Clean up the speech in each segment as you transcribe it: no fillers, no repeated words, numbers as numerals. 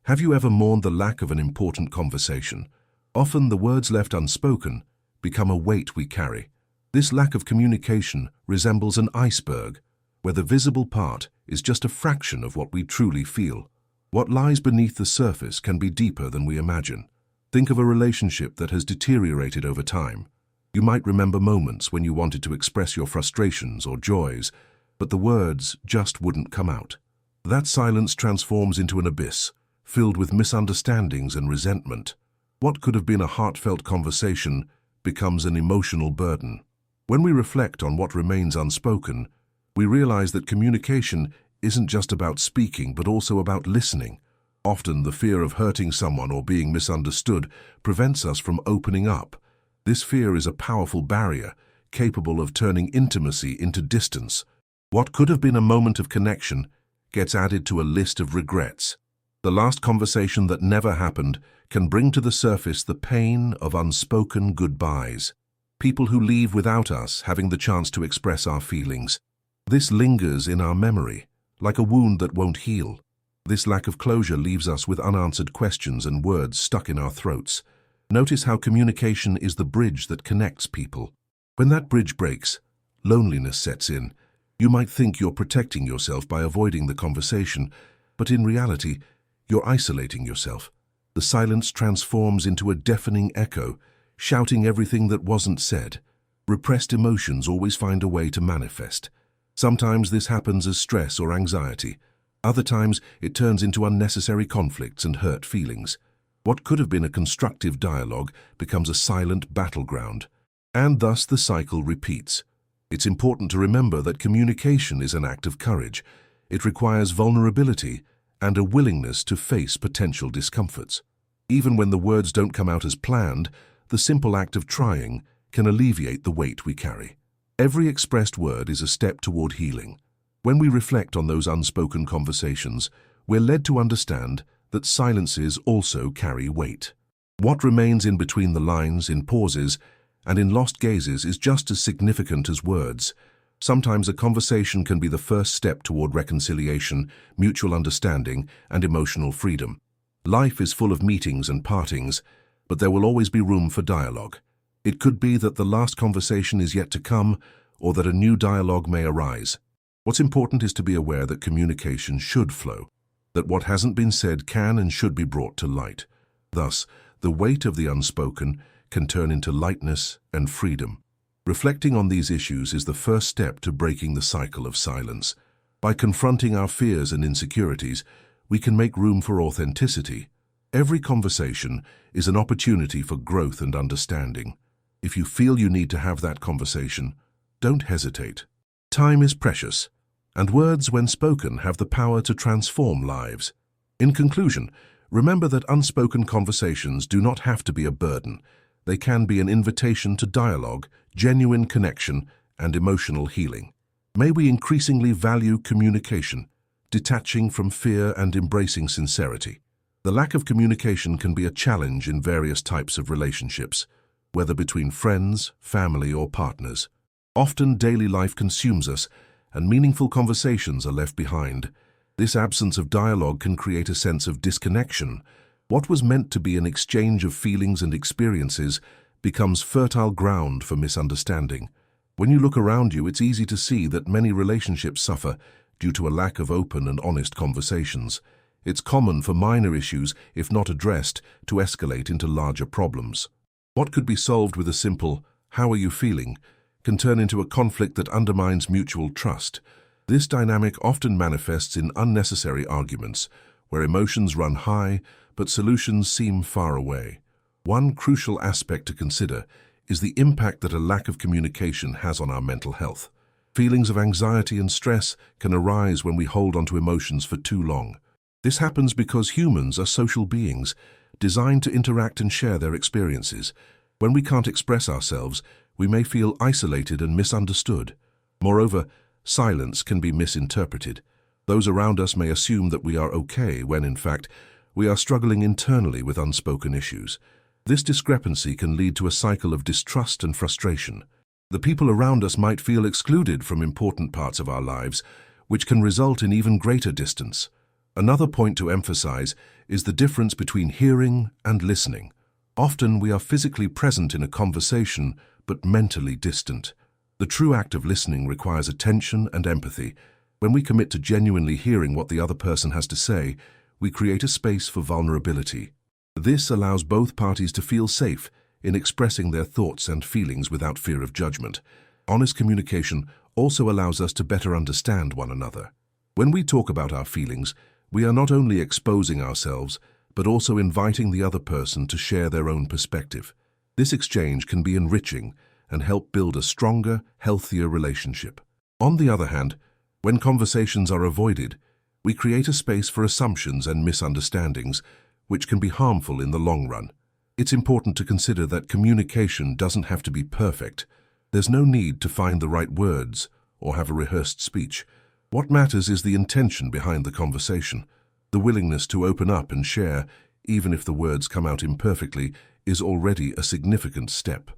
Have you ever mourned the lack of an important conversation? Often the words left unspoken become a weight we carry. This lack of communication resembles an iceberg, where the visible part is just a fraction of what we truly feel. What lies beneath the surface can be deeper than we imagine. Think of a relationship that has deteriorated over time. You might remember moments when you wanted to express your frustrations or joys, but the words just wouldn't come out. That silence transforms into an abyss, filled with misunderstandings and resentment. What could have been a heartfelt conversation becomes an emotional burden. When we reflect on what remains unspoken, we realize that communication isn't just about speaking, but also about listening. Often the fear of hurting someone or being misunderstood prevents us from opening up. This fear is a powerful barrier, capable of turning intimacy into distance. What could have been a moment of connection gets added to a list of regrets. The last conversation that never happened can bring to the surface the pain of unspoken goodbyes. People who leave without us having the chance to express our feelings. This lingers in our memory, like a wound that won't heal. This lack of closure leaves us with unanswered questions and words stuck in our throats. Notice how communication is the bridge that connects people. When that bridge breaks, loneliness sets in. You might think you're protecting yourself by avoiding the conversation, but in reality, you're isolating yourself. The silence transforms into a deafening echo, shouting everything that wasn't said. Repressed emotions always find a way to manifest. Sometimes this happens as stress or anxiety. Other times, it turns into unnecessary conflicts and hurt feelings. What could have been a constructive dialogue becomes a silent battleground, and thus the cycle repeats. It's important to remember that communication is an act of courage. It requires vulnerability and a willingness to face potential discomforts. Even when the words don't come out as planned, the simple act of trying can alleviate the weight we carry. Every expressed word is a step toward healing. When we reflect on those unspoken conversations, we're led to understand that silences also carry weight. What remains in between the lines, in pauses, and in lost gazes is just as significant as words. Sometimes a conversation can be the first step toward reconciliation, mutual understanding, and emotional freedom. Life is full of meetings and partings, but there will always be room for dialogue. It could be that the last conversation is yet to come, or that a new dialogue may arise. What's important is to be aware that communication should flow, that what hasn't been said can and should be brought to light. Thus, the weight of the unspoken can turn into lightness and freedom. Reflecting on these issues is the first step to breaking the cycle of silence. By confronting our fears and insecurities, we can make room for authenticity. Every conversation is an opportunity for growth and understanding. If you feel you need to have that conversation, don't hesitate. Time is precious, and words, when spoken, have the power to transform lives. In conclusion, remember that unspoken conversations do not have to be a burden. They can be an invitation to dialogue, genuine connection, and emotional healing. May we increasingly value communication, detaching from fear and embracing sincerity. The lack of communication can be a challenge in various types of relationships, whether between friends, family, or partners. Often daily life consumes us, and meaningful conversations are left behind. This absence of dialogue can create a sense of disconnection. What was meant to be an exchange of feelings and experiences becomes fertile ground for misunderstanding. When you look around you, it's easy to see that many relationships suffer due to a lack of open and honest conversations. It's common for minor issues, if not addressed, to escalate into larger problems. What could be solved with a simple, "How are you feeling?" can turn into a conflict that undermines mutual trust. This dynamic often manifests in unnecessary arguments, where emotions run high, but solutions seem far away. One crucial aspect to consider is the impact that a lack of communication has on our mental health. Feelings of anxiety and stress can arise when we hold onto emotions for too long. This happens because humans are social beings, designed to interact and share their experiences. When we can't express ourselves, we may feel isolated and misunderstood. Moreover, silence can be misinterpreted. Those around us may assume that we are okay when, in fact, we are struggling internally with unspoken issues. This discrepancy can lead to a cycle of distrust and frustration. The people around us might feel excluded from important parts of our lives, which can result in even greater distance. Another point to emphasize is the difference between hearing and listening. Often we are physically present in a conversation, but mentally distant. The true act of listening requires attention and empathy. When we commit to genuinely hearing what the other person has to say, we create a space for vulnerability. This allows both parties to feel safe in expressing their thoughts and feelings without fear of judgment. Honest communication also allows us to better understand one another. When we talk about our feelings, we are not only exposing ourselves, but also inviting the other person to share their own perspective. This exchange can be enriching and help build a stronger, healthier relationship. On the other hand, when conversations are avoided, we create a space for assumptions and misunderstandings, which can be harmful in the long run. It's important to consider that communication doesn't have to be perfect. There's no need to find the right words or have a rehearsed speech. What matters is the intention behind the conversation. The willingness to open up and share, even if the words come out imperfectly, is already a significant step.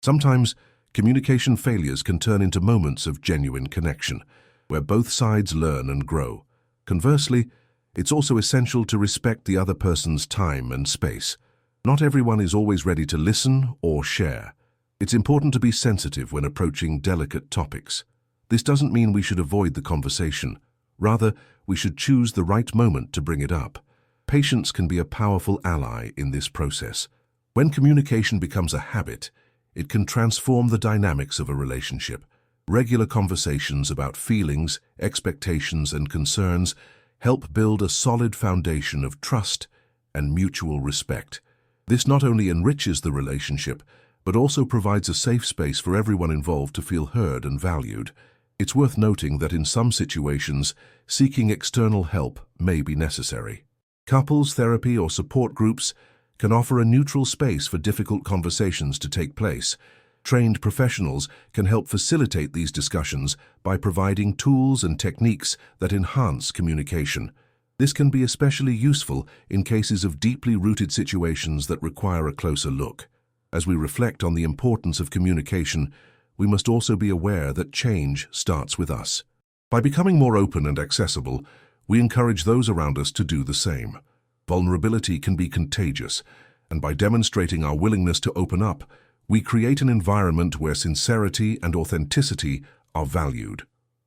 Sometimes, communication failures can turn into moments of genuine connection, where both sides learn and grow. Conversely, it's also essential to respect the other person's time and space. Not everyone is always ready to listen or share. It's important to be sensitive when approaching delicate topics. This doesn't mean we should avoid the conversation. Rather, we should choose the right moment to bring it up. Patience can be a powerful ally in this process. When communication becomes a habit, it can transform the dynamics of a relationship. Regular conversations about feelings, expectations, and concerns help build a solid foundation of trust and mutual respect. This not only enriches the relationship, but also provides a safe space for everyone involved to feel heard and valued. It's worth noting that in some situations, seeking external help may be necessary. Couples therapy or support groups can offer a neutral space for difficult conversations to take place. Trained professionals can help facilitate these discussions by providing tools and techniques that enhance communication. This can be especially useful in cases of deeply rooted situations that require a closer look. As we reflect on the importance of communication, we must also be aware that change starts with us. By becoming more open and accessible, we encourage those around us to do the same. Vulnerability can be contagious, and by demonstrating our willingness to open up, we create an environment where sincerity and authenticity are valued.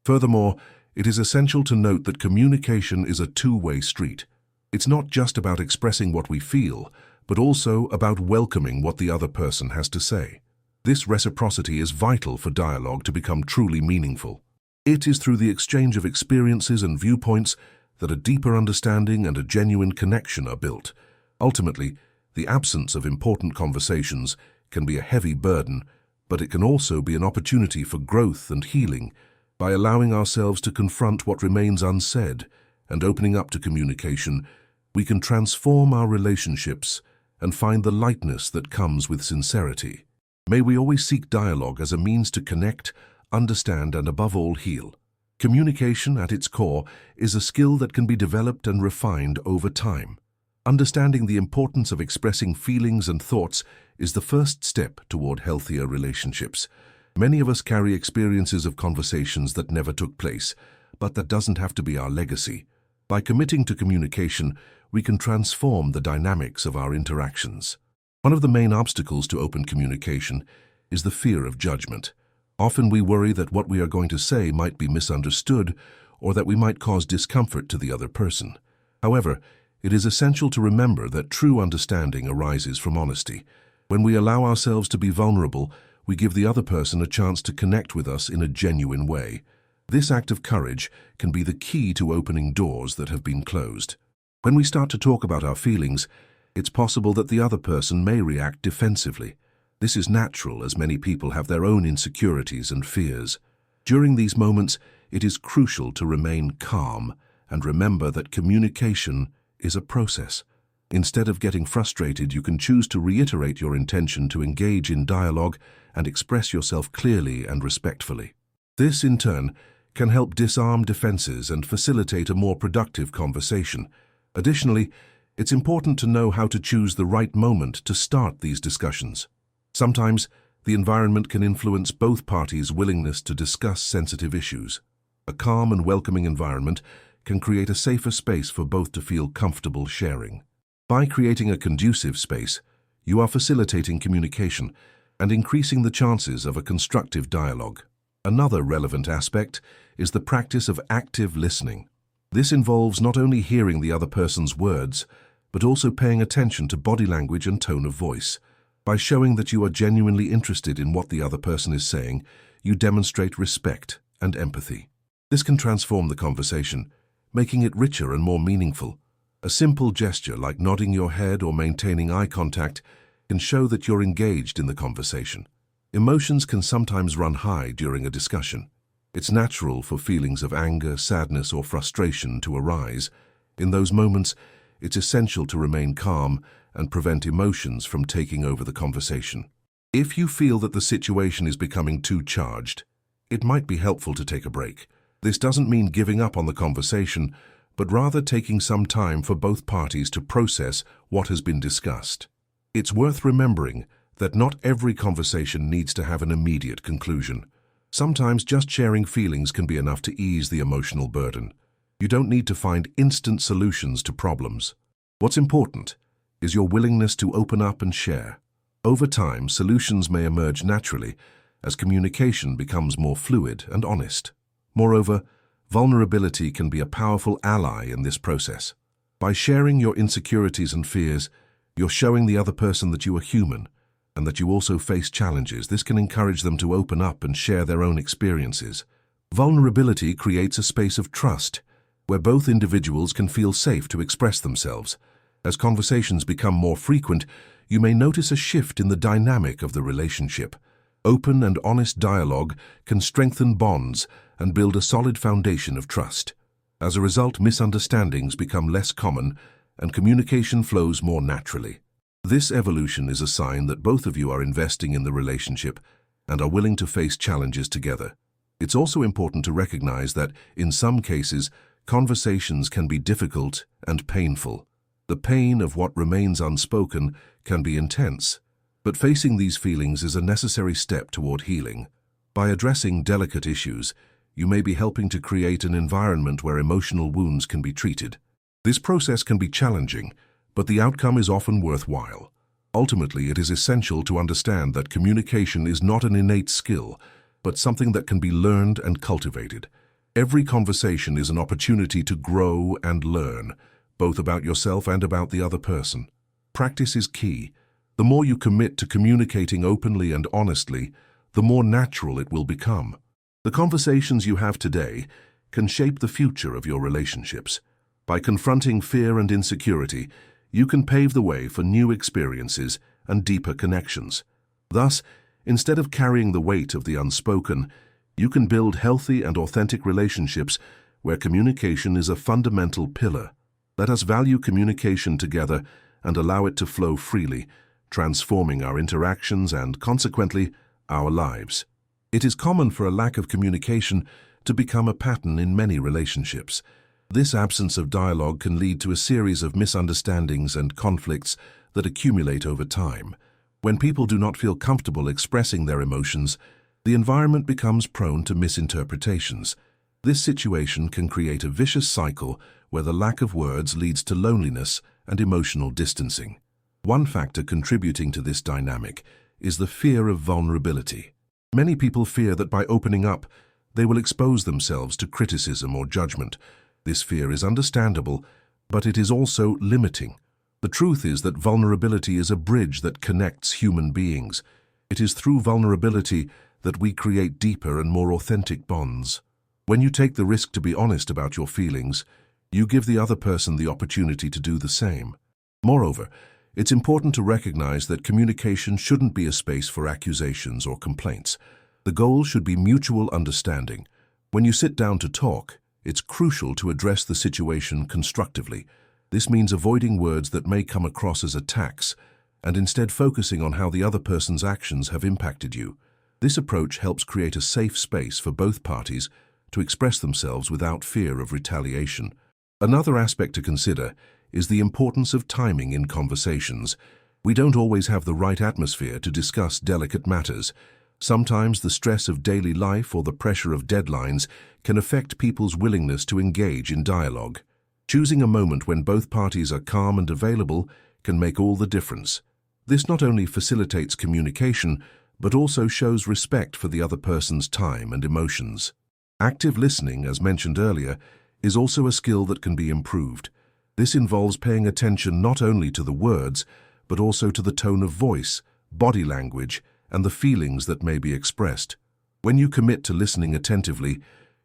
Furthermore, it is essential to note that communication is a two-way street. It's not just about expressing what we feel, but also about welcoming what the other person has to say. This reciprocity is vital for dialogue to become truly meaningful. It is through the exchange of experiences and viewpoints that a deeper understanding and a genuine connection are built. Ultimately, the absence of important conversations can be a heavy burden, but it can also be an opportunity for growth and healing. By allowing ourselves to confront what remains unsaid and opening up to communication, we can transform our relationships and find the lightness that comes with sincerity. May we always seek dialogue as a means to connect, understand, and above all heal. Communication, at its core, is a skill that can be developed and refined over time. Understanding the importance of expressing feelings and thoughts is the first step toward healthier relationships. Many of us carry experiences of conversations that never took place, but that doesn't have to be our legacy. By committing to communication, we can transform the dynamics of our interactions. One of the main obstacles to open communication is the fear of judgment. Often we worry that what we are going to say might be misunderstood or that we might cause discomfort to the other person. However, it is essential to remember that true understanding arises from honesty. When we allow ourselves to be vulnerable, we give the other person a chance to connect with us in a genuine way. This act of courage can be the key to opening doors that have been closed. When we start to talk about our feelings, it's possible that the other person may react defensively. This is natural, as many people have their own insecurities and fears. During these moments, it is crucial to remain calm and remember that communication is a process. Instead of getting frustrated, you can choose to reiterate your intention to engage in dialogue and express yourself clearly and respectfully. This, in turn, can help disarm defenses and facilitate a more productive conversation. Additionally, it's important to know how to choose the right moment to start these discussions. Sometimes, the environment can influence both parties' willingness to discuss sensitive issues. A calm and welcoming environment can create a safer space for both to feel comfortable sharing. By creating a conducive space, you are facilitating communication and increasing the chances of a constructive dialogue. Another relevant aspect is the practice of active listening. This involves not only hearing the other person's words, but also paying attention to body language and tone of voice. By showing that you are genuinely interested in what the other person is saying, you demonstrate respect and empathy. This can transform the conversation, making it richer and more meaningful. A simple gesture like nodding your head or maintaining eye contact can show that you're engaged in the conversation. Emotions can sometimes run high during a discussion. It's natural for feelings of anger, sadness, or frustration to arise. In those moments, it's essential to remain calm and prevent emotions from taking over the conversation. If you feel that the situation is becoming too charged, it might be helpful to take a break. This doesn't mean giving up on the conversation, but rather taking some time for both parties to process what has been discussed. It's worth remembering that not every conversation needs to have an immediate conclusion. Sometimes just sharing feelings can be enough to ease the emotional burden. You don't need to find instant solutions to problems. What's important is your willingness to open up and share. Over time, solutions may emerge naturally as communication becomes more fluid and honest. Moreover, vulnerability can be a powerful ally in this process. By sharing your insecurities and fears, you're showing the other person that you are human and that you also face challenges. This can encourage them to open up and share their own experiences. Vulnerability creates a space of trust where both individuals can feel safe to express themselves. As conversations become more frequent, you may notice a shift in the dynamic of the relationship. Open and honest dialogue can strengthen bonds and build a solid foundation of trust. As a result, misunderstandings become less common and communication flows more naturally. This evolution is a sign that both of you are investing in the relationship and are willing to face challenges together. It's also important to recognize that, in some cases, conversations can be difficult and painful. The pain of what remains unspoken can be intense, but facing these feelings is a necessary step toward healing. By addressing delicate issues, you may be helping to create an environment where emotional wounds can be treated. This process can be challenging, but the outcome is often worthwhile. Ultimately, it is essential to understand that communication is not an innate skill, but something that can be learned and cultivated. Every conversation is an opportunity to grow and learn, both about yourself and about the other person. Practice is key. The more you commit to communicating openly and honestly, the more natural it will become. The conversations you have today can shape the future of your relationships. By confronting fear and insecurity, you can pave the way for new experiences and deeper connections. Thus, instead of carrying the weight of the unspoken, you can build healthy and authentic relationships where communication is a fundamental pillar. Let us value communication together and allow it to flow freely, transforming our interactions and, consequently, our lives. It is common for a lack of communication to become a pattern in many relationships. This absence of dialogue can lead to a series of misunderstandings and conflicts that accumulate over time. When people do not feel comfortable expressing their emotions, the environment becomes prone to misinterpretations. This situation can create a vicious cycle where the lack of words leads to loneliness and emotional distancing. One factor contributing to this dynamic is the fear of vulnerability. Many people fear that by opening up, they will expose themselves to criticism or judgment. This fear is understandable, but it is also limiting. The truth is that vulnerability is a bridge that connects human beings. It is through vulnerability that we create deeper and more authentic bonds. When you take the risk to be honest about your feelings, you give the other person the opportunity to do the same. Moreover, it's important to recognize that communication shouldn't be a space for accusations or complaints. The goal should be mutual understanding. When you sit down to talk, it's crucial to address the situation constructively. This means avoiding words that may come across as attacks and instead focusing on how the other person's actions have impacted you. This approach helps create a safe space for both parties to express themselves without fear of retaliation. Another aspect to consider is the importance of timing in conversations. We don't always have the right atmosphere to discuss delicate matters. Sometimes the stress of daily life or the pressure of deadlines can affect people's willingness to engage in dialogue. Choosing a moment when both parties are calm and available can make all the difference. This not only facilitates communication, but also shows respect for the other person's time and emotions. Active listening, as mentioned earlier, is also a skill that can be improved. This involves paying attention not only to the words, but also to the tone of voice, body language, and the feelings that may be expressed. When you commit to listening attentively,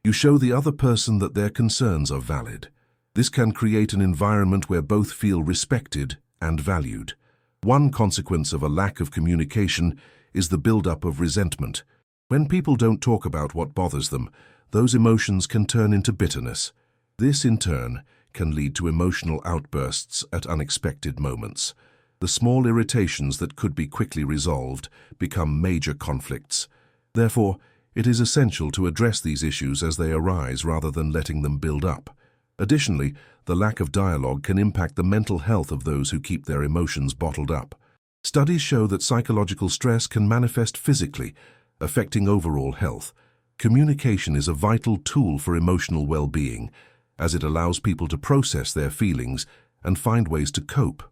you show the other person that their concerns are valid. This can create an environment where both feel respected and valued. One consequence of a lack of communication is the buildup of resentment. When people don't talk about what bothers them, those emotions can turn into bitterness. This, in turn, can lead to emotional outbursts at unexpected moments. The small irritations that could be quickly resolved become major conflicts. Therefore, it is essential to address these issues as they arise rather than letting them build up. Additionally, the lack of dialogue can impact the mental health of those who keep their emotions bottled up. Studies show that psychological stress can manifest physically, affecting overall health. Communication is a vital tool for emotional well-being, as it allows people to process their feelings and find ways to cope.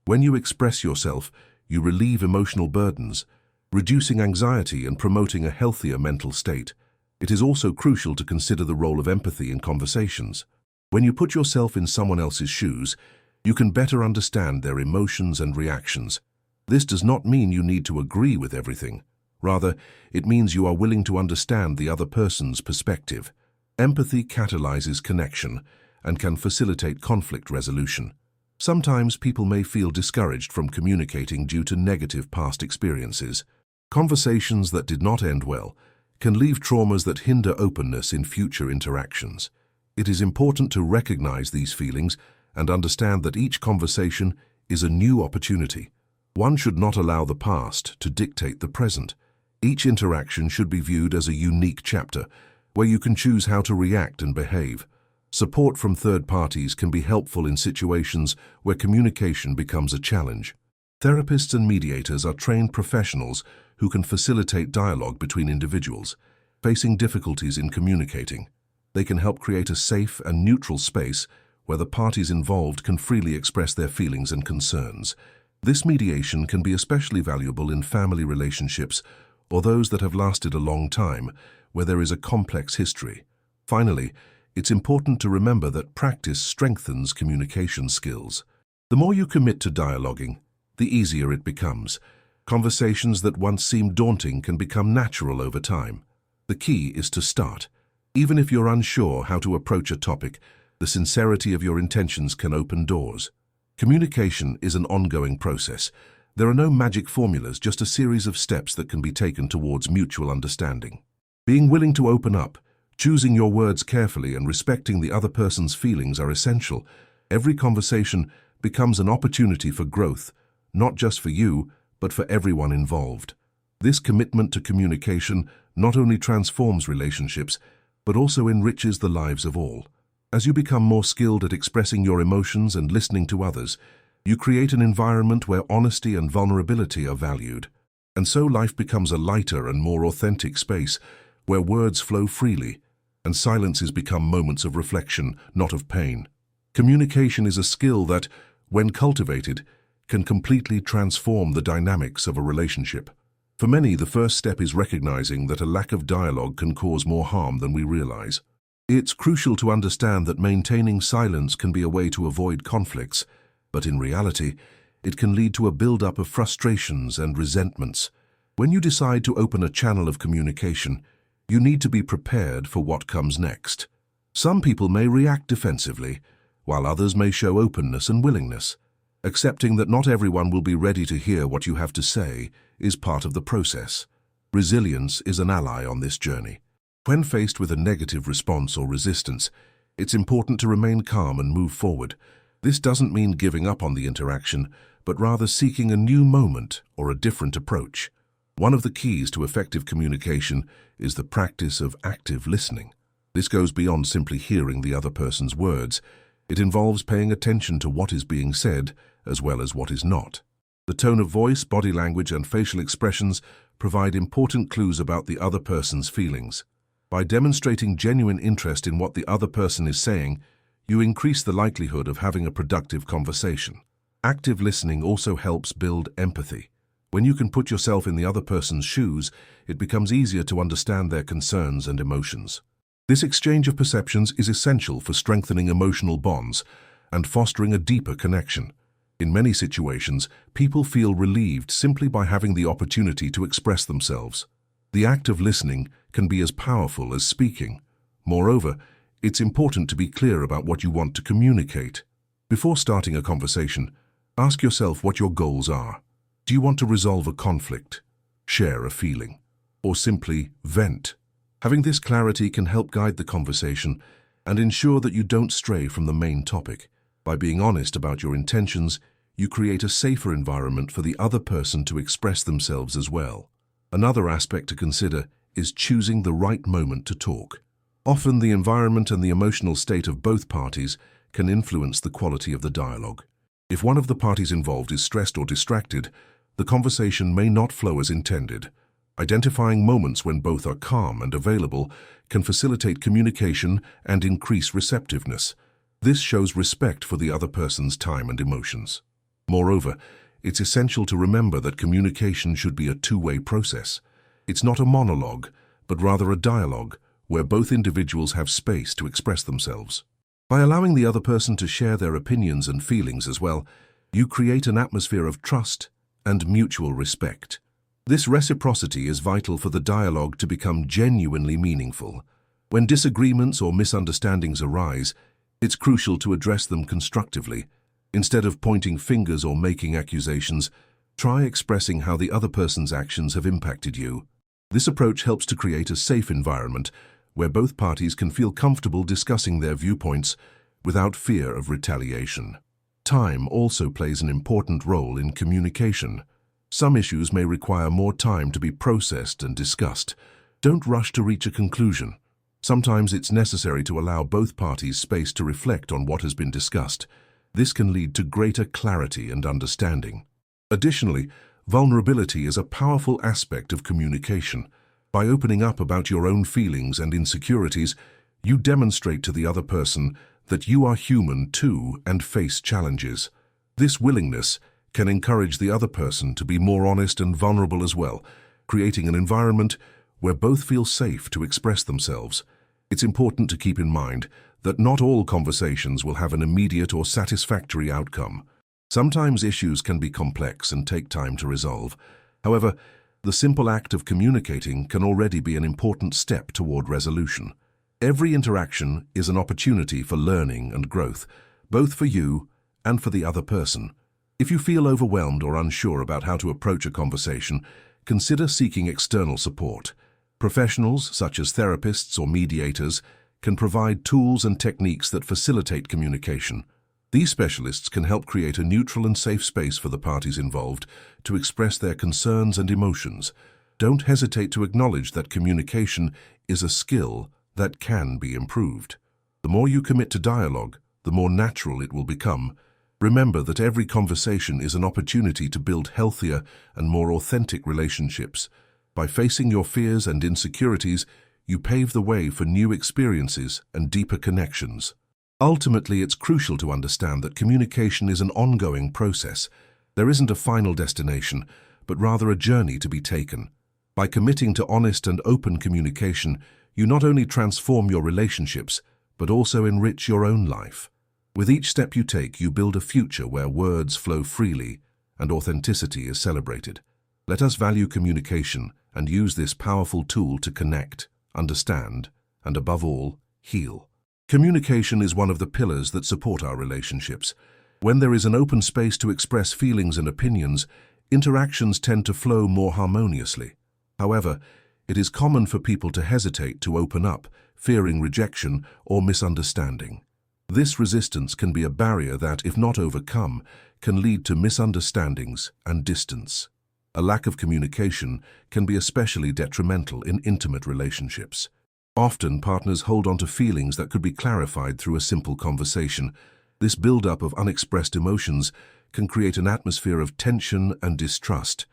When you express yourself, you relieve emotional burdens, reducing anxiety and promoting a healthier mental state. It is also crucial to consider the role of empathy in conversations. When you put yourself in someone else's shoes, you can better understand their emotions and reactions. This does not mean you need to agree with everything. Rather, it means you are willing to understand the other person's perspective. Empathy catalyzes connection and can facilitate conflict resolution. Sometimes people may feel discouraged from communicating due to negative past experiences. Conversations that did not end well can leave traumas that hinder openness in future interactions. It is important to recognize these feelings and understand that each conversation is a new opportunity. One should not allow the past to dictate the present. Each interaction should be viewed as a unique chapter, where you can choose how to react and behave. Support from third parties can be helpful in situations where communication becomes a challenge. Therapists and mediators are trained professionals who can facilitate dialogue between individuals facing difficulties in communicating. They can help create a safe and neutral space where the parties involved can freely express their feelings and concerns. This mediation can be especially valuable in family relationships or those that have lasted a long time, where there is a complex history. Finally, it's important to remember that practice strengthens communication skills. The more you commit to dialoguing, the easier it becomes. Conversations that once seemed daunting can become natural over time. The key is to start. Even if you're unsure how to approach a topic, the sincerity of your intentions can open doors. Communication is an ongoing process. There are no magic formulas, just a series of steps that can be taken towards mutual understanding. Being willing to open up, choosing your words carefully, and respecting the other person's feelings are essential. Every conversation becomes an opportunity for growth, not just for you, but for everyone involved. This commitment to communication not only transforms relationships, but also enriches the lives of all. As you become more skilled at expressing your emotions and listening to others, you create an environment where honesty and vulnerability are valued. And so life becomes a lighter and more authentic space where words flow freely and silences become moments of reflection, not of pain. Communication is a skill that, when cultivated, can completely transform the dynamics of a relationship. For many, the first step is recognizing that a lack of dialogue can cause more harm than we realize. It's crucial to understand that maintaining silence can be a way to avoid conflicts, but in reality, it can lead to a build-up of frustrations and resentments. When you decide to open a channel of communication, you need to be prepared for what comes next. Some people may react defensively, while others may show openness and willingness. Accepting that not everyone will be ready to hear what you have to say is part of the process. Resilience is an ally on this journey. When faced with a negative response or resistance, it's important to remain calm and move forward. This doesn't mean giving up on the interaction, but rather seeking a new moment or a different approach. One of the keys to effective communication is the practice of active listening. This goes beyond simply hearing the other person's words. It involves paying attention to what is being said as well as what is not. The tone of voice, body language, and facial expressions provide important clues about the other person's feelings. By demonstrating genuine interest in what the other person is saying, you increase the likelihood of having a productive conversation. Active listening also helps build empathy. When you can put yourself in the other person's shoes, it becomes easier to understand their concerns and emotions. This exchange of perceptions is essential for strengthening emotional bonds and fostering a deeper connection. In many situations, people feel relieved simply by having the opportunity to express themselves. The act of listening can be as powerful as speaking. Moreover, it's important to be clear about what you want to communicate. Before starting a conversation, ask yourself what your goals are. Do you want to resolve a conflict, share a feeling, or simply vent? Having this clarity can help guide the conversation and ensure that you don't stray from the main topic. By being honest about your intentions, you create a safer environment for the other person to express themselves as well. Another aspect to consider is choosing the right moment to talk. Often the environment and the emotional state of both parties can influence the quality of the dialogue. If one of the parties involved is stressed or distracted, the conversation may not flow as intended. Identifying moments when both are calm and available can facilitate communication and increase receptiveness. This shows respect for the other person's time and emotions. Moreover, it's essential to remember that communication should be a two-way process. It's not a monologue, but rather a dialogue where both individuals have space to express themselves. By allowing the other person to share their opinions and feelings as well, you create an atmosphere of trust and mutual respect. This reciprocity is vital for the dialogue to become genuinely meaningful. When disagreements or misunderstandings arise, it's crucial to address them constructively. Instead of pointing fingers or making accusations, try expressing how the other person's actions have impacted you. This approach helps to create a safe environment where both parties can feel comfortable discussing their viewpoints without fear of retaliation. Time also plays an important role in communication. Some issues may require more time to be processed and discussed. Don't rush to reach a conclusion. Sometimes it's necessary to allow both parties space to reflect on what has been discussed. This can lead to greater clarity and understanding. Additionally, vulnerability is a powerful aspect of communication. By opening up about your own feelings and insecurities, you demonstrate to the other person that you are human too and face challenges. This willingness can encourage the other person to be more honest and vulnerable as well, creating an environment where both feel safe to express themselves. It's important to keep in mind that not all conversations will have an immediate or satisfactory outcome. Sometimes issues can be complex and take time to resolve. However, the simple act of communicating can already be an important step toward resolution. Every interaction is an opportunity for learning and growth, both for you and for the other person. If you feel overwhelmed or unsure about how to approach a conversation, consider seeking external support. Professionals, such as therapists or mediators, can provide tools and techniques that facilitate communication. These specialists can help create a neutral and safe space for the parties involved to express their concerns and emotions. Don't hesitate to acknowledge that communication is a skill that can be improved. The more you commit to dialogue, the more natural it will become. Remember that every conversation is an opportunity to build healthier and more authentic relationships. By facing your fears and insecurities, you pave the way for new experiences and deeper connections. Ultimately, it's crucial to understand that communication is an ongoing process. There isn't a final destination, but rather a journey to be taken. By committing to honest and open communication, you not only transform your relationships, but also enrich your own life. With each step you take, you build a future where words flow freely and authenticity is celebrated. Let us value communication and use this powerful tool to connect, understand, and above all, heal. Communication is one of the pillars that support our relationships. When there is an open space to express feelings and opinions, interactions tend to flow more harmoniously. However, it is common for people to hesitate to open up, fearing rejection or misunderstanding. This resistance can be a barrier that, if not overcome, can lead to misunderstandings and distance. A lack of communication can be especially detrimental in intimate relationships. Often, partners hold on to feelings that could be clarified through a simple conversation. This build-up of unexpressed emotions can create an atmosphere of tension and distrust.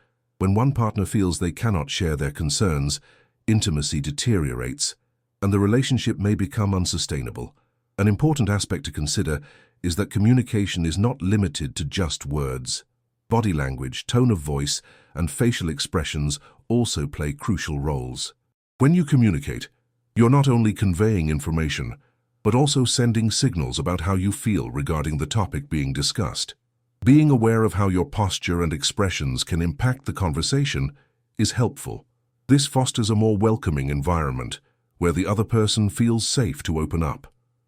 When one partner feels they cannot share their concerns, intimacy deteriorates, and the relationship may become unsustainable. An important aspect to consider is that communication is not limited to just words. Body language, tone of voice, and facial expressions also play crucial roles. When you communicate, you're not only conveying information, but also sending signals about how you feel regarding the topic being discussed. Being aware of how your posture and expressions can impact the conversation is helpful. This fosters a more welcoming environment, where the other person feels safe to open up.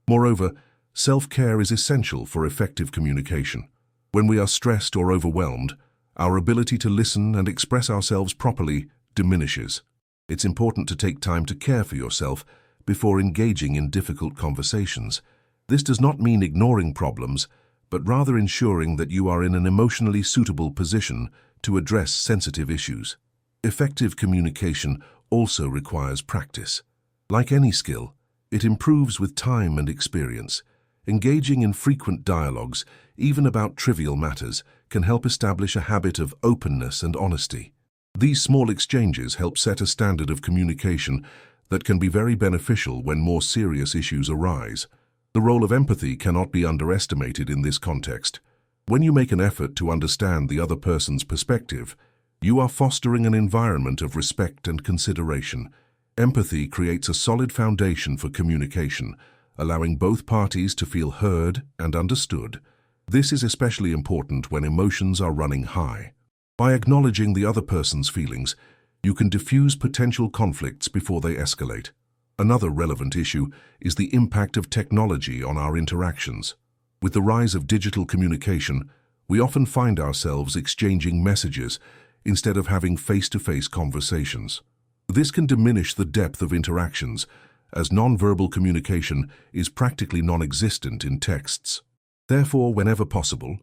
Moreover, self-care is essential for effective communication. When we are stressed or overwhelmed, our ability to listen and express ourselves properly diminishes. It's important to take time to care for yourself before engaging in difficult conversations. This does not mean ignoring problems, but rather ensuring that you are in an emotionally suitable position to address sensitive issues. Effective communication also requires practice. Like any skill, it improves with time and experience. Engaging in frequent dialogues, even about trivial matters, can help establish a habit of openness and honesty. These small exchanges help set a standard of communication that can be very beneficial when more serious issues arise. The role of empathy cannot be underestimated in this context. When you make an effort to understand the other person's perspective, you are fostering an environment of respect and consideration. Empathy creates a solid foundation for communication, allowing both parties to feel heard and understood. This is especially important when emotions are running high. By acknowledging the other person's feelings, you can diffuse potential conflicts before they escalate. Another relevant issue is the impact of technology on our interactions. With the rise of digital communication, we often find ourselves exchanging messages instead of having face-to-face conversations. This can diminish the depth of interactions, as non-verbal communication is practically non-existent in texts. Therefore, whenever possible,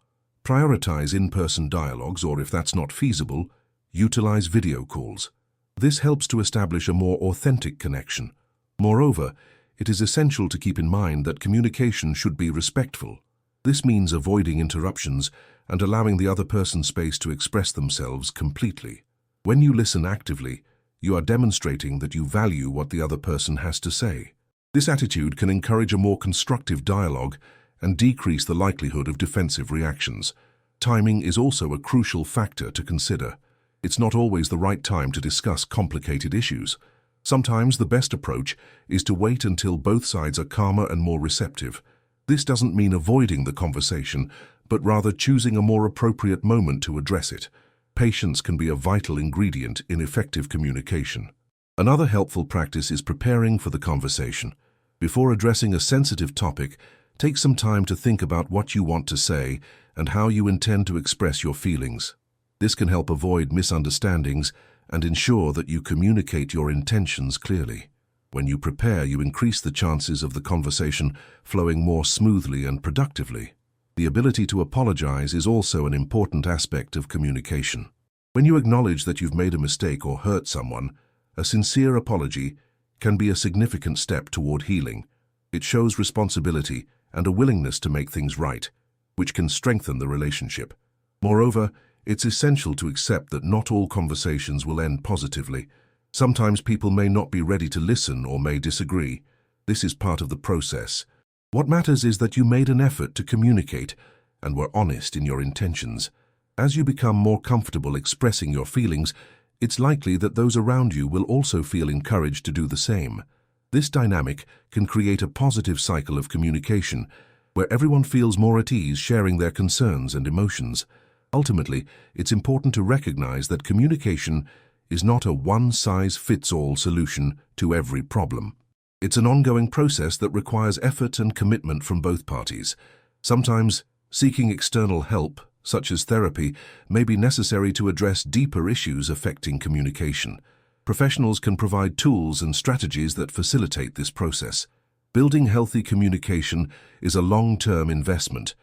prioritize in-person dialogues, or if that's not feasible, utilize video calls. This helps to establish a more authentic connection. Moreover, it is essential to keep in mind that communication should be respectful. This means avoiding interruptions and allowing the other person space to express themselves completely. When you listen actively, you are demonstrating that you value what the other person has to say. This attitude can encourage a more constructive dialogue and decrease the likelihood of defensive reactions. Timing is also a crucial factor to consider. It's not always the right time to discuss complicated issues. Sometimes the best approach is to wait until both sides are calmer and more receptive. This doesn't mean avoiding the conversation, but rather choosing a more appropriate moment to address it. Patience can be a vital ingredient in effective communication. Another helpful practice is preparing for the conversation. Before addressing a sensitive topic, take some time to think about what you want to say and how you intend to express your feelings. This can help avoid misunderstandings and ensure that you communicate your intentions clearly. When you prepare, you increase the chances of the conversation flowing more smoothly and productively. The ability to apologize is also an important aspect of communication. When you acknowledge that you've made a mistake or hurt someone, a sincere apology can be a significant step toward healing. It shows responsibility and a willingness to make things right, which can strengthen the relationship. Moreover, it's essential to accept that not all conversations will end positively. Sometimes people may not be ready to listen or may disagree. This is part of the process. What matters is that you made an effort to communicate and were honest in your intentions. As you become more comfortable expressing your feelings, it's likely that those around you will also feel encouraged to do the same. This dynamic can create a positive cycle of communication, where everyone feels more at ease sharing their concerns and emotions. Ultimately, it's important to recognize that communication is not a one-size-fits-all solution to every problem. It's an ongoing process that requires effort and commitment from both parties. Sometimes, seeking external help, such as therapy, may be necessary to address deeper issues affecting communication. Professionals can provide tools and strategies that facilitate this process. Building healthy communication is a long-term investment.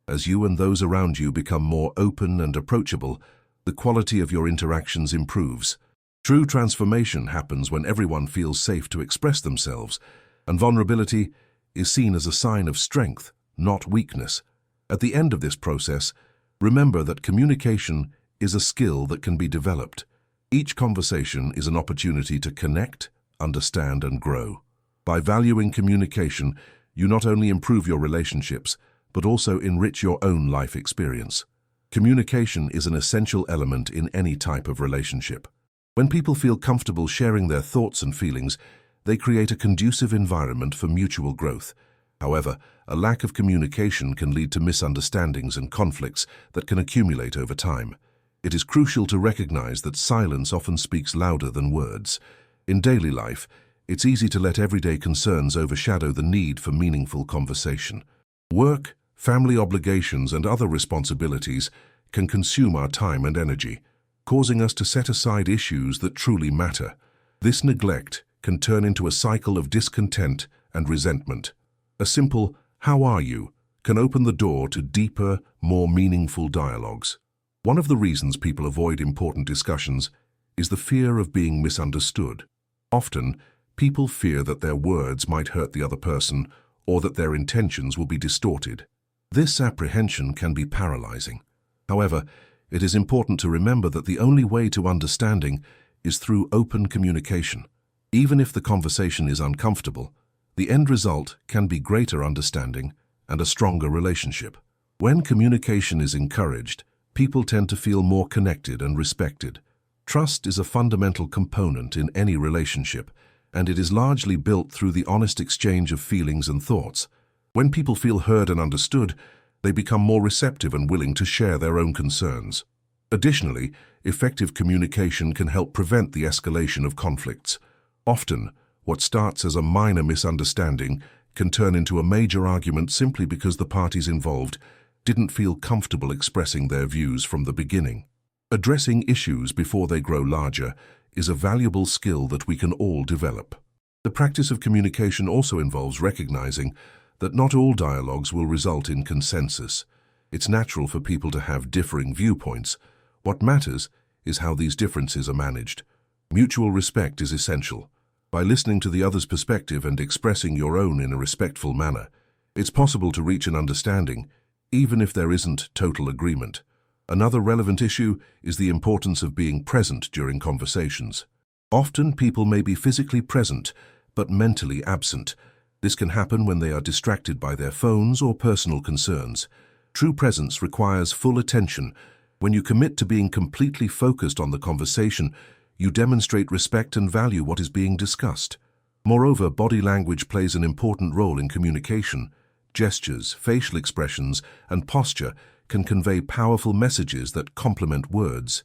As you and those around you become more open and approachable, the quality of your interactions improves. True transformation happens when everyone feels safe to express themselves, and vulnerability is seen as a sign of strength, not weakness. At the end of this process, remember that communication is a skill that can be developed. Each conversation is an opportunity to connect, understand, and grow. By valuing communication, you not only improve your relationships, but also enrich your own life experience. Communication is an essential element in any type of relationship. When people feel comfortable sharing their thoughts and feelings, they create a conducive environment for mutual growth. However, a lack of communication can lead to misunderstandings and conflicts that can accumulate over time. It is crucial to recognize that silence often speaks louder than words. In daily life, it's easy to let everyday concerns overshadow the need for meaningful conversation. Work, family obligations, and other responsibilities can consume our time and energy, causing us to set aside issues that truly matter. This neglect can turn into a cycle of discontent and resentment. A simple, "How are you?" can open the door to deeper, more meaningful dialogues. One of the reasons people avoid important discussions is the fear of being misunderstood. Often, people fear that their words might hurt the other person or that their intentions will be distorted. This apprehension can be paralyzing. However, it is important to remember that the only way to understanding is through open communication. Even if the conversation is uncomfortable, the end result can be greater understanding and a stronger relationship. When communication is encouraged, people tend to feel more connected and respected. Trust is a fundamental component in any relationship, and it is largely built through the honest exchange of feelings and thoughts. When people feel heard and understood, they become more receptive and willing to share their own concerns. Additionally, effective communication can help prevent the escalation of conflicts. Often, what starts as a minor misunderstanding can turn into a major argument simply because the parties involved didn't feel comfortable expressing their views from the beginning. Addressing issues before they grow larger is a valuable skill that we can all develop. The practice of communication also involves recognizing that not all dialogues will result in consensus. It's natural for people to have differing viewpoints. What matters is how these differences are managed. Mutual respect is essential. By listening to the other's perspective and expressing your own in a respectful manner, it's possible to reach an understanding, even if there isn't total agreement. Another relevant issue is the importance of being present during conversations. Often people may be physically present, but mentally absent. This can happen when they are distracted by their phones or personal concerns. True presence requires full attention. When you commit to being completely focused on the conversation, you demonstrate respect and value what is being discussed. Moreover, body language plays an important role in communication. Gestures, facial expressions, and posture can convey powerful messages that complement words.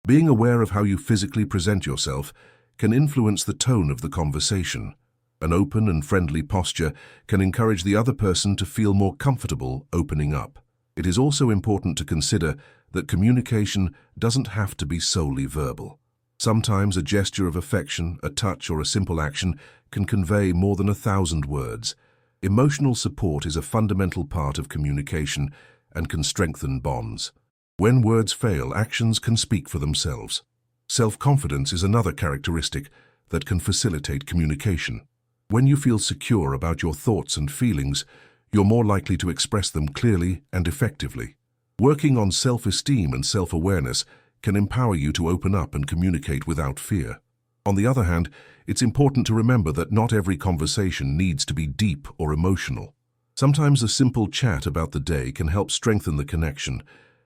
Being aware of how you physically present yourself can influence the tone of the conversation. An open and friendly posture can encourage the other person to feel more comfortable opening up. It is also important to consider that communication doesn't have to be solely verbal. Sometimes a gesture of affection, a touch, or a simple action can convey more than 1,000 words. Emotional support is a fundamental part of communication and can strengthen bonds. When words fail, actions can speak for themselves. Self-confidence is another characteristic that can facilitate communication. When you feel secure about your thoughts and feelings, you're more likely to express them clearly and effectively. Working on self-esteem and self-awareness can empower you to open up and communicate without fear. On the other hand, it's important to remember that not every conversation needs to be deep or emotional. Sometimes a simple chat about the day can help strengthen the connection.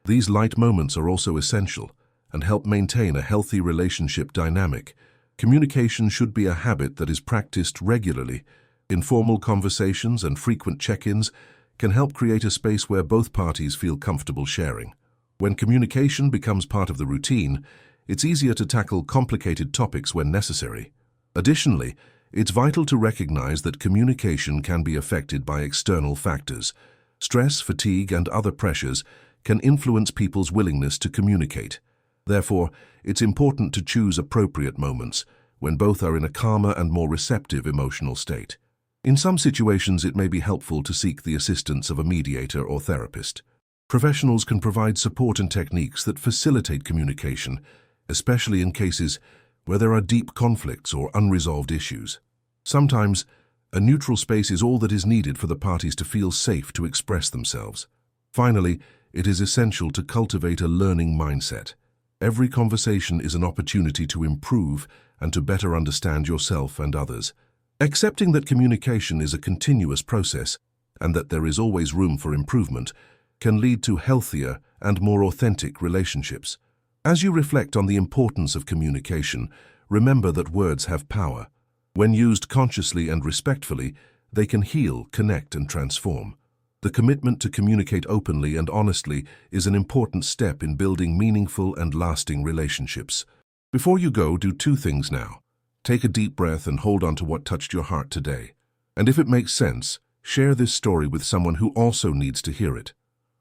These light moments are also essential and help maintain a healthy relationship dynamic. Communication should be a habit that is practiced regularly. Informal conversations and frequent check-ins can help create a space where both parties feel comfortable sharing. When communication becomes part of the routine, it's easier to tackle complicated topics when necessary. Additionally, it's vital to recognize that communication can be affected by external factors. Stress, fatigue, and other pressures can influence people's willingness to communicate. Therefore, it's important to choose appropriate moments when both are in a calmer and more receptive emotional state. In some situations, it may be helpful to seek the assistance of a mediator or therapist. Professionals can provide support and techniques that facilitate communication, especially in cases where there are deep conflicts or unresolved issues. Sometimes, a neutral space is all that is needed for the parties to feel safe to express themselves. Finally, it is essential to cultivate a learning mindset. Every conversation is an opportunity to improve and to better understand yourself and others. Accepting that communication is a continuous process and that there is always room for improvement can lead to healthier and more authentic relationships. As you reflect on the importance of communication, remember that words have power. When used consciously and respectfully, they can heal, connect, and transform. The commitment to communicate openly and honestly is an important step in building meaningful and lasting relationships. Before you go, do two things now. Take a deep breath and hold on to what touched your heart today. And if it makes sense, share this story with someone who also needs to hear it.